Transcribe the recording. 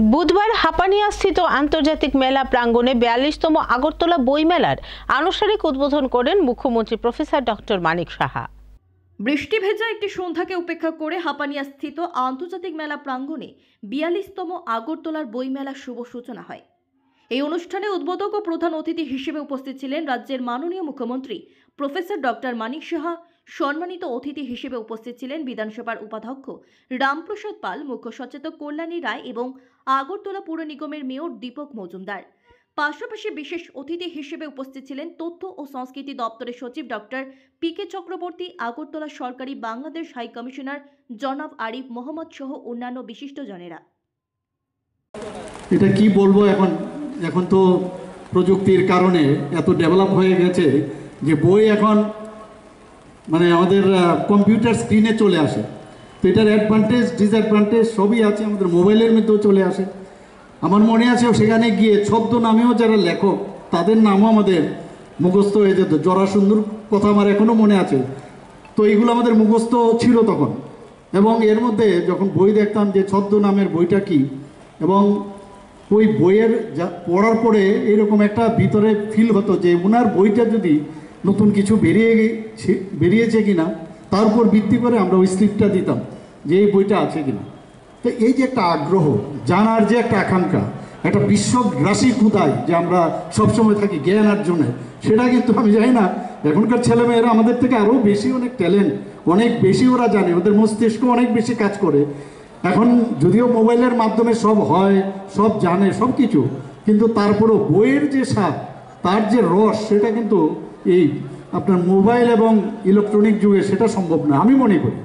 বুধবার হাপানিয়াস্থিত আন্তর্জাতিক মেলা প্রাঙ্গণে 42তম আগরতলা বইমেলার আনুষ্ঠানিক উদ্বোধন করেন মুখ্যমন্ত্রী প্রফেসর ডক্টর মানিক সাহা। বৃষ্টি ভেজা একটি সন্ধ্যাকে উপেক্ষা করে হাপানিয়াস্থিত আন্তর্জাতিক মেলা প্রাঙ্গণে 42তম আগরতলার বইমেলার শুভ সূচনা হয়। এই অনুষ্ঠানে উদ্বোধক ও প্রধান অতিথি হিসেবে উপস্থিত ছিলেন রাজ্যের মাননীয় মুখ্যমন্ত্রী প্রফেসর ডক্টর মানিক সাহা। সম্মানিত অতিথি হিসেবে উপস্থিত ছিলেন বিধানসভার উপাধ্যক্ষ রামপ্রসাদ পাল, মুখ্য সচেতক কল্যাণী রায় এবং আগরতলা পুর নিগমের মেয়র দীপক মজুমদার। পাশাপাশি বিশেষ অতিথি হিসেবে উপস্থিত ছিলেন তথ্য ও সংস্কৃতি দপ্তরের সচিব ডক্টর পি.কে. চক্রবর্তী, আগরতলা সরকারি বাংলাদেশ হাই কমিশনার জনাব আরিফ মোহাম্মদ সহ অন্যান্য বিশিষ্টজনেরা। এটা কি বলবো, এখন তো প্রযুক্তির কারণে এত ডেভেলপ হয়ে গেছে যে বই এখন মানে আমাদের কম্পিউটার স্ক্রিনে চলে আসে। তো এটার অ্যাডভান্টেজ ডিসঅ্যাডভান্টেজ সবই আছে, আমাদের মোবাইলের মধ্যেও চলে আসে। আমার মনে আছে সেখানে গিয়ে ছদ্ম নামেও যারা লেখক তাদের নামও আমাদের মুখস্থ হয়ে যেত। জরাসুন্দর কথা আমার এখনও মনে আছে। তো এইগুলো আমাদের মুখস্থ ছিল তখন, এবং এর মধ্যে যখন বই দেখতাম যে ছদ্ম নামের বইটা কি, এবং ওই বইয়ের পড়ার পরে এরকম একটা ভিতরে ফিল হতো যে ওনার বইটা যদি নতুন কিছু বেরিয়েছে কিনা তার উপর ভিত্তি করে আমরা ওই স্লিপটা দিতাম যে এই বইটা আছে কিনা। তো এই যে একটা আগ্রহ, জানার যে একটা আকাঙ্ক্ষা, একটা বিশ্বগ্রাসী ক্ষুধায় যে আমরা সবসময় থাকি জ্ঞান অর্জনে, সেটা কিন্তু আমি জানি না এখনকার ছেলেমেয়েরা আমাদের থেকে আরও বেশি অনেক ট্যালেন্ট, অনেক বেশি ওরা জানে, ওদের মস্তিষ্ক অনেক বেশি কাজ করে। এখন যদিও মোবাইলের মাধ্যমে সব হয়, সব জানে, সব কিছু, কিন্তু তারপরেও বইয়ের যে স্বাদ, তার যে রস, সেটা কিন্তু এই আপনার মোবাইল এবং ইলেকট্রনিক যুগে সেটা সম্ভব না আমি মনে করি।